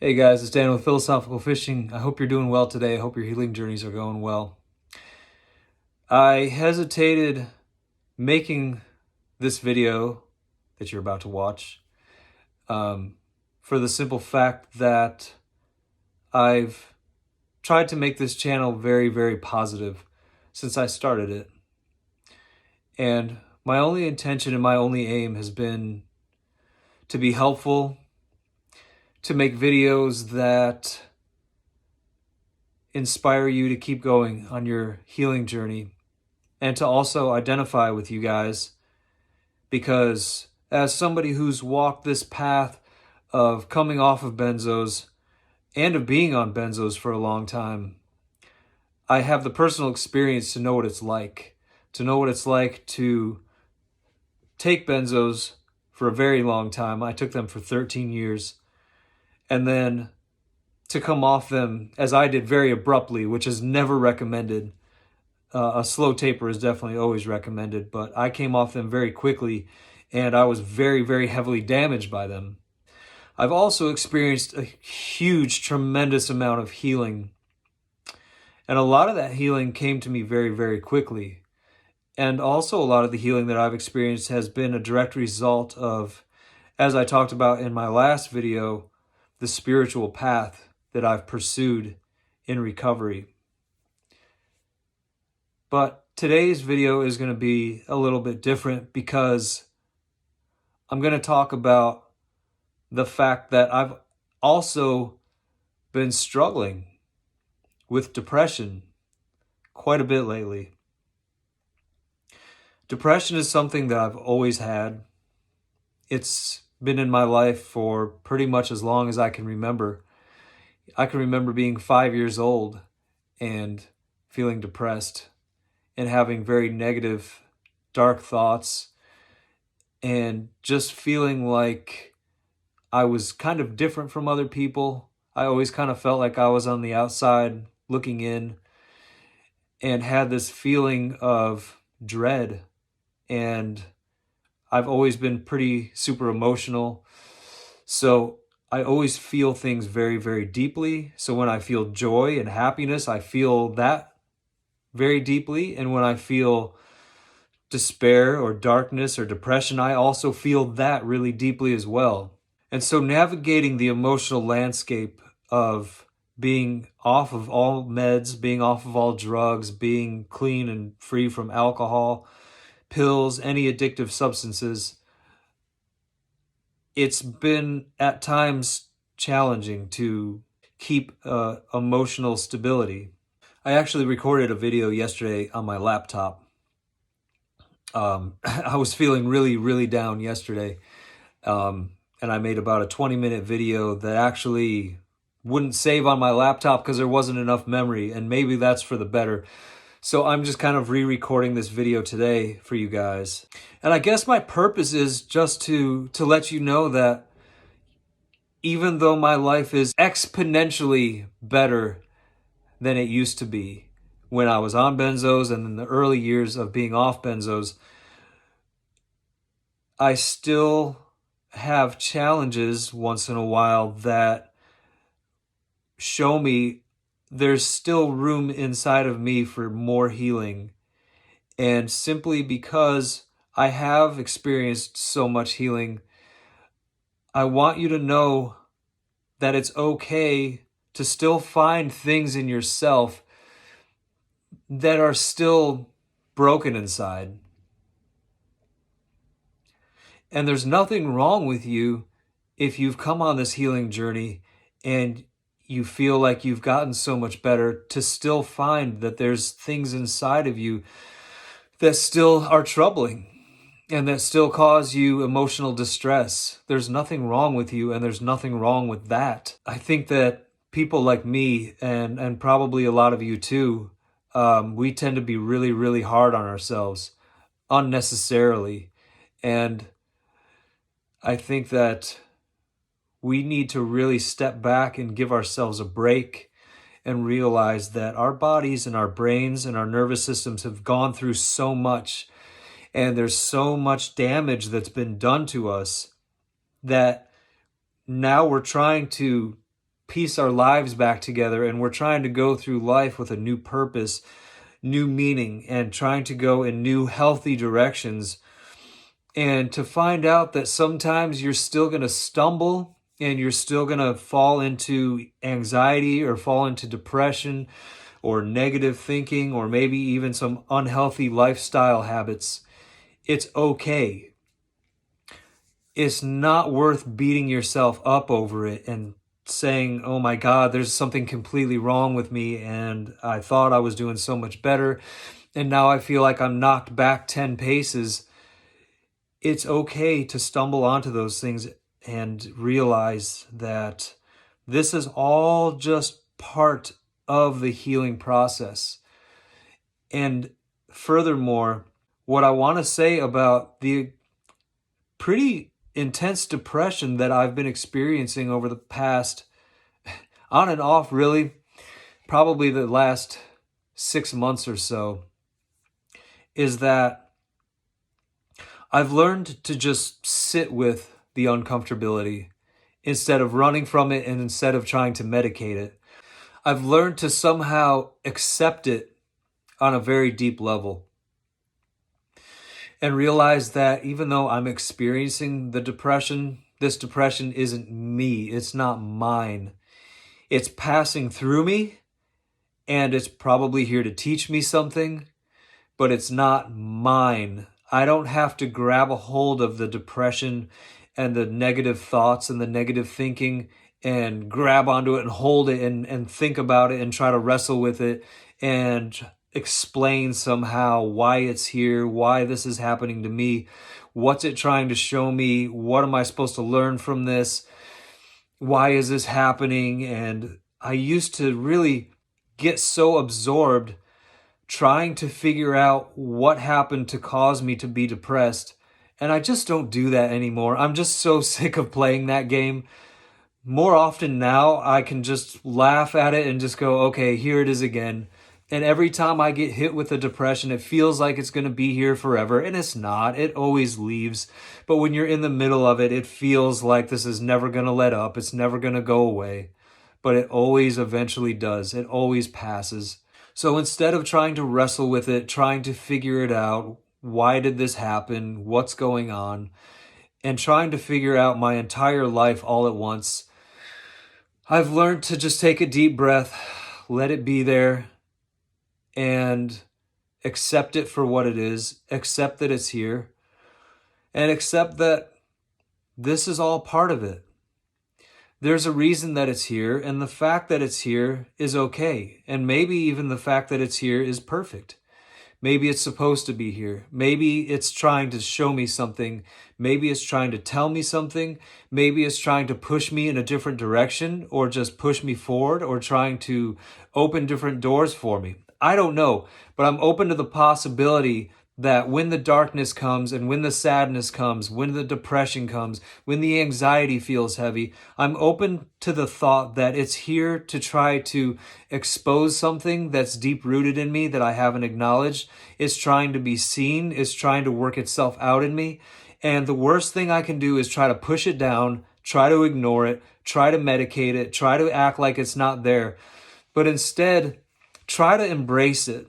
Hey guys, it's Dan with Philosophical Fishing. I hope you're doing well today. I hope your healing journeys are going well. I hesitated making this video that you're about to watch for the simple fact that I've tried to make this channel very, very positive since I started it. And my only intention and my only aim has been to be helpful, to make videos that inspire you to keep going on your healing journey, and to also identify with you guys, because as somebody who's walked this path of coming off of benzos and of being on benzos for a long time, I have the personal experience to know what it's like, to take benzos for a very long time. I took them for 13 years, and then to come off them, as I did, very abruptly, which is never recommended. A slow taper is definitely always recommended, but I came off them very quickly, and I was very, very heavily damaged by them. I've also experienced a huge, tremendous amount of healing, and a lot of that healing came to me very, very quickly. And also a lot of the healing that I've experienced has been a direct result of, as I talked about in my last video, the spiritual path that I've pursued in recovery. But today's video is going to be a little bit different because I'm going to talk about the fact that I've also been struggling with depression quite a bit lately. Depression is something that I've always had. It's been in my life for pretty much as long as I can remember. I can remember being 5 years old and feeling depressed and having very negative, dark thoughts, and just feeling like I was kind of different from other people. I always kind of felt like I was on the outside looking in, and had this feeling of dread. And I've always been pretty super emotional. So I always feel things very, very deeply. So when I feel joy and happiness, I feel that very deeply. And when I feel despair or darkness or depression, I also feel that really deeply as well. And so navigating the emotional landscape of being off of all meds, being off of all drugs, being clean and free from alcohol, pills, any addictive substances, it's been at times challenging to keep emotional stability. I actually recorded a video yesterday on my laptop. I was feeling really, really down yesterday. And I made about a 20-minute video that actually wouldn't save on my laptop because there wasn't enough memory, and maybe that's for the better. So I'm just kind of re-recording this video today for you guys. And I guess my purpose is just to let you know that even though my life is exponentially better than it used to be when I was on benzos and in the early years of being off benzos, I still have challenges once in a while that show me there's still room inside of me for more healing. And simply because I have experienced so much healing, I want you to know that it's okay to still find things in yourself that are still broken inside. And there's nothing wrong with you if you've come on this healing journey and you feel like you've gotten so much better, to still find that there's things inside of you that still are troubling and that still cause you emotional distress. There's nothing wrong with you, and there's nothing wrong with that. I think that people like me, and probably a lot of you too, we tend to be really, really hard on ourselves unnecessarily. And I think that we need to really step back and give ourselves a break and realize that our bodies and our brains and our nervous systems have gone through so much, and there's so much damage that's been done to us, that now we're trying to piece our lives back together, and we're trying to go through life with a new purpose, new meaning, and trying to go in new healthy directions. And to find out that sometimes you're still going to stumble and you're still going to fall into anxiety or fall into depression or negative thinking or maybe even some unhealthy lifestyle habits, it's okay. It's not worth beating yourself up over it and saying, oh my God, there's something completely wrong with me and I thought I was doing so much better and now I feel like I'm knocked back 10 paces. It's okay to stumble onto those things and realize that this is all just part of the healing process. And furthermore, what I want to say about the pretty intense depression that I've been experiencing over the past, on and off really, probably the last 6 months or so, is that I've learned to just sit with the uncomfortability instead of running from it and instead of trying to medicate it. I've learned to somehow accept it on a very deep level and realize that even though I'm experiencing the depression, this depression isn't me. It's not mine. It's passing through me and it's probably here to teach me something, but it's not mine. I don't have to grab a hold of the depression and the negative thoughts and the negative thinking and grab onto it and hold it and think about it and try to wrestle with it and explain somehow why it's here, why this is happening to me, what's it trying to show me, what am I supposed to learn from this, why is this happening? And I used to really get so absorbed trying to figure out what happened to cause me to be depressed. And I just don't do that anymore. I'm just so sick of playing that game. More often now, I can just laugh at it and just go, okay, here it is again. And every time I get hit with a depression, it feels like it's going to be here forever. And it's not. It always leaves. But when you're in the middle of it, it feels like this is never going to let up. It's never going to go away. But it always eventually does. It always passes. So instead of trying to wrestle with it, trying to figure it out, why did this happen? What's going on? And trying to figure out my entire life all at once, I've learned to just take a deep breath, let it be there, and accept it for what it is, accept that it's here, and accept that this is all part of it. There's a reason that it's here, and the fact that it's here is okay. And maybe even the fact that it's here is perfect. Maybe it's supposed to be here. Maybe it's trying to show me something. Maybe it's trying to tell me something. Maybe it's trying to push me in a different direction or just push me forward or trying to open different doors for me. I don't know, but I'm open to the possibility that when the darkness comes and when the sadness comes, when the depression comes, when the anxiety feels heavy, I'm open to the thought that it's here to try to expose something that's deep rooted in me that I haven't acknowledged. It's trying to be seen. It's trying to work itself out in me. And the worst thing I can do is try to push it down, try to ignore it, try to medicate it, try to act like it's not there. But instead, try to embrace it.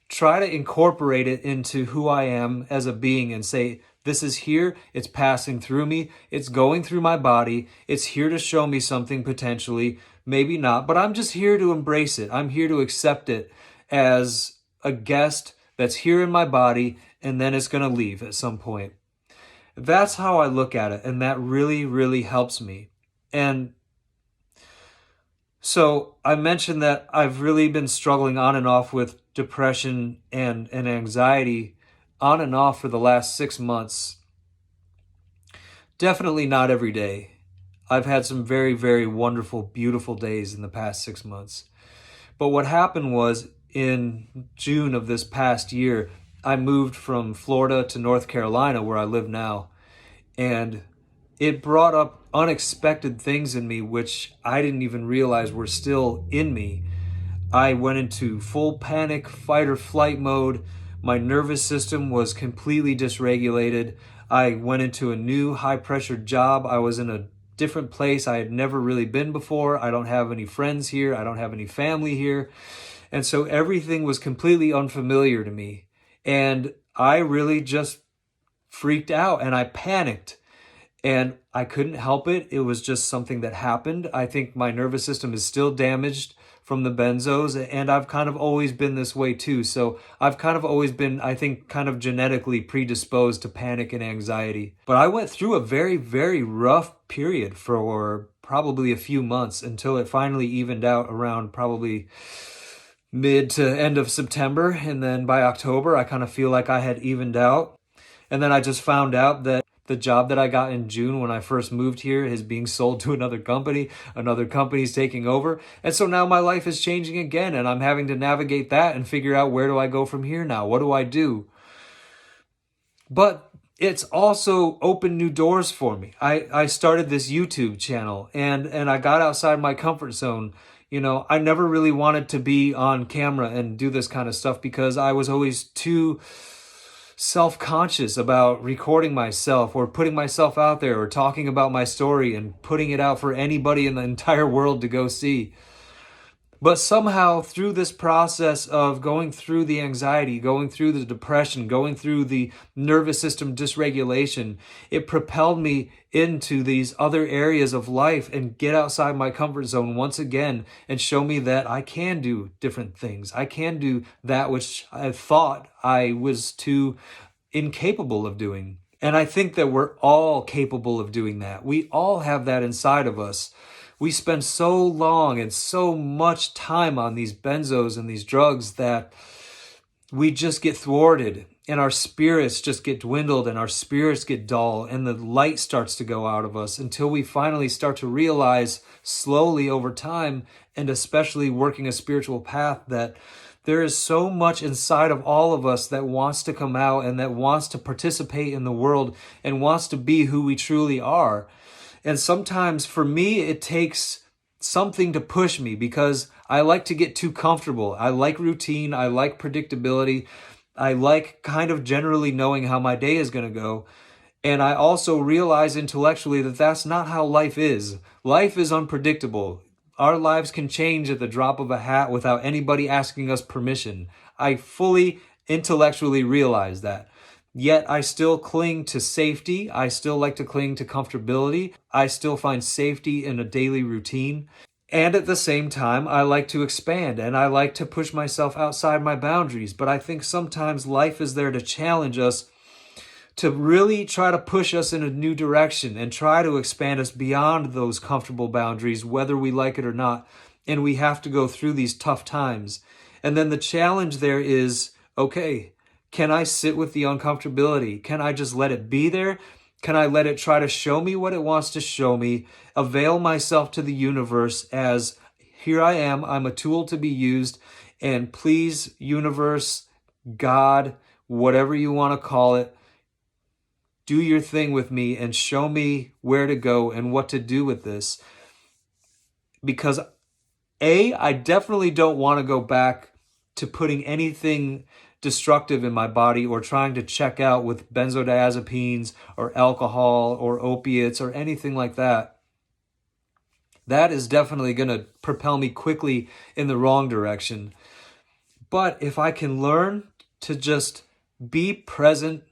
Try to incorporate it into who I am as a being and say, this is here, it's passing through me, it's going through my body, it's here to show me something potentially, maybe not, but I'm just here to embrace it. I'm here to accept it as a guest that's here in my body and then it's going to leave at some point. That's how I look at it, and that really, really helps me. And so I mentioned that I've really been struggling on and off with depression and anxiety on and off for the last 6 months. Definitely not every day. I've had some very, very wonderful, beautiful days in the past 6 months. But what happened was in June of this past year, I moved from Florida to North Carolina, where I live now. And it brought up unexpected things in me, which I didn't even realize were still in me. I went into full panic, fight or flight mode. My nervous system was completely dysregulated. I went into a new high pressure job. I was in a different place. I had never really been before. I don't have any friends here. I don't have any family here. And so everything was completely unfamiliar to me. And I really just freaked out and I panicked. And I couldn't help it. It was just something that happened. I think my nervous system is still damaged from the benzos, and I've kind of always been this way too. So I've kind of always been, I think, kind of genetically predisposed to panic and anxiety. But I went through a very, very rough period for probably a few months until it finally evened out around probably mid to end of September. And then by October, I kind of feel like I had evened out. And then I just found out that the job that I got in June when I first moved here is being sold to another company. Another company's taking over. And so now my life is changing again, and I'm having to navigate that and figure out, where do I go from here now? What do I do? But it's also opened new doors for me. I started this YouTube channel, and I got outside my comfort zone. You know, I never really wanted to be on camera and do this kind of stuff because I was always too self-conscious about recording myself or putting myself out there or talking about my story and putting it out for anybody in the entire world to go see. But somehow through this process of going through the anxiety, going through the depression, going through the nervous system dysregulation, it propelled me into these other areas of life and get outside my comfort zone once again and show me that I can do different things. I can do that which I thought I was too incapable of doing. And I think that we're all capable of doing that. We all have that inside of us. We spend so long and so much time on these benzos and these drugs that we just get thwarted and our spirits just get dwindled and our spirits get dull and the light starts to go out of us until we finally start to realize slowly over time, and especially working a spiritual path, that there is so much inside of all of us that wants to come out and that wants to participate in the world and wants to be who we truly are. And sometimes for me, it takes something to push me because I like to get too comfortable. I like routine. I like predictability. I like kind of generally knowing how my day is going to go. And I also realize intellectually that that's not how life is. Life is unpredictable. Our lives can change at the drop of a hat without anybody asking us permission. I fully intellectually realize that. Yet I still cling to safety. I still like to cling to comfortability. I still find safety in a daily routine. And at the same time, I like to expand and I like to push myself outside my boundaries. But I think sometimes life is there to challenge us, to really try to push us in a new direction and try to expand us beyond those comfortable boundaries, whether we like it or not. And we have to go through these tough times. And then the challenge there is, okay, can I sit with the uncomfortability? Can I just let it be there? Can I let it try to show me what it wants to show me? Avail myself to the universe as, here I am, I'm a tool to be used. And please, universe, God, whatever you want to call it, do your thing with me and show me where to go and what to do with this. Because I definitely don't want to go back to putting anything destructive in my body or trying to check out with benzodiazepines or alcohol or opiates or anything like that. That is definitely going to propel me quickly in the wrong direction. But if I can learn to just be present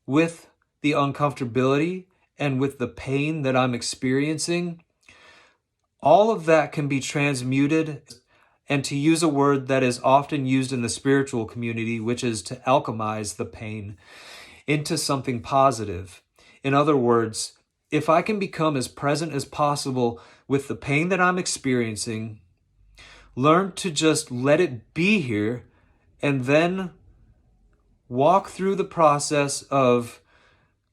with the uncomfortability and with the pain that I'm experiencing, all of that can be transmuted. And to use a word that is often used in the spiritual community, which is to alchemize the pain into something positive. In other words, if I can become as present as possible with the pain that I'm experiencing, learn to just let it be here, and then walk through the process of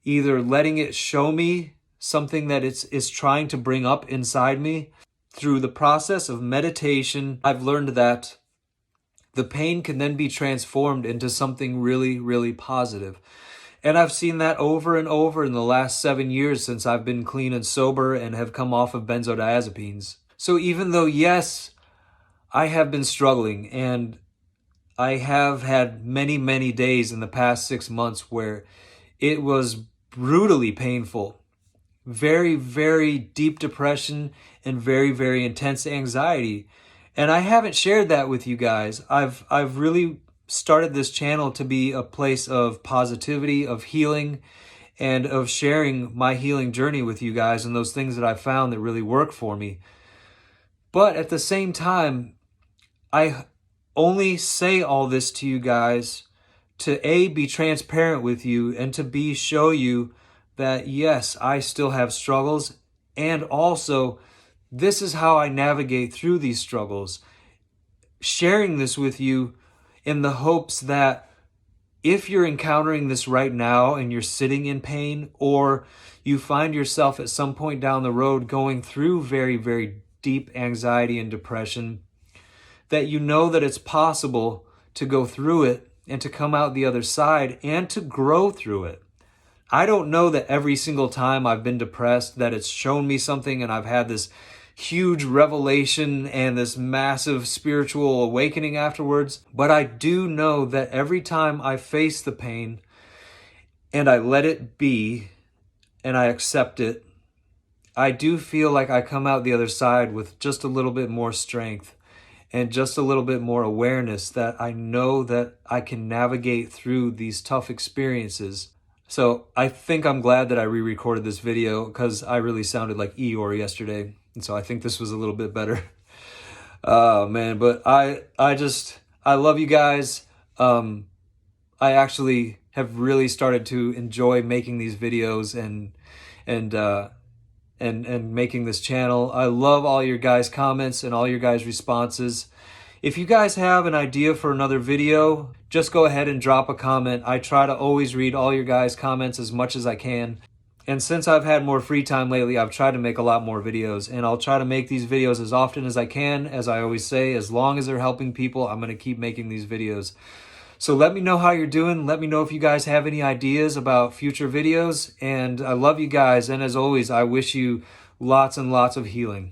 either letting it show me something that it's trying to bring up inside me. Through the process of meditation, I've learned that the pain can then be transformed into something really, really positive. And I've seen that over and over in the last 7 years since I've been clean and sober and have come off of benzodiazepines. So even though, yes, I have been struggling and I have had many, many days in the past 6 months where it was brutally painful, very, very deep depression and very, very intense anxiety. And I haven't shared that with you guys. I've really started this channel to be a place of positivity, of healing, and of sharing my healing journey with you guys and those things that I found that really work for me. But at the same time, I only say all this to you guys to A, be transparent with you, and to B, show you that yes, I still have struggles, and also this is how I navigate through these struggles. Sharing this with you in the hopes that if you're encountering this right now and you're sitting in pain, or you find yourself at some point down the road going through very, very deep anxiety and depression, that you know that it's possible to go through it and to come out the other side and to grow through it. I don't know that every single time I've been depressed that it's shown me something and I've had this huge revelation and this massive spiritual awakening afterwards, but I do know that every time I face the pain and I let it be and I accept it, I do feel like I come out the other side with just a little bit more strength and just a little bit more awareness that I know that I can navigate through these tough experiences. So I think I'm glad that I re-recorded this video because I really sounded like Eeyore yesterday. And so I think this was a little bit better. Oh man, but I love you guys. I actually have really started to enjoy making these videos and making this channel. I love all your guys' comments and all your guys' responses. If you guys have an idea for another video, just go ahead and drop a comment. I try to always read all your guys' comments as much as I can. And since I've had more free time lately, I've tried to make a lot more videos. And I'll try to make these videos as often as I can. As I always say, as long as they're helping people, I'm going to keep making these videos. So let me know how you're doing. Let me know if you guys have any ideas about future videos. And I love you guys. And as always, I wish you lots and lots of healing.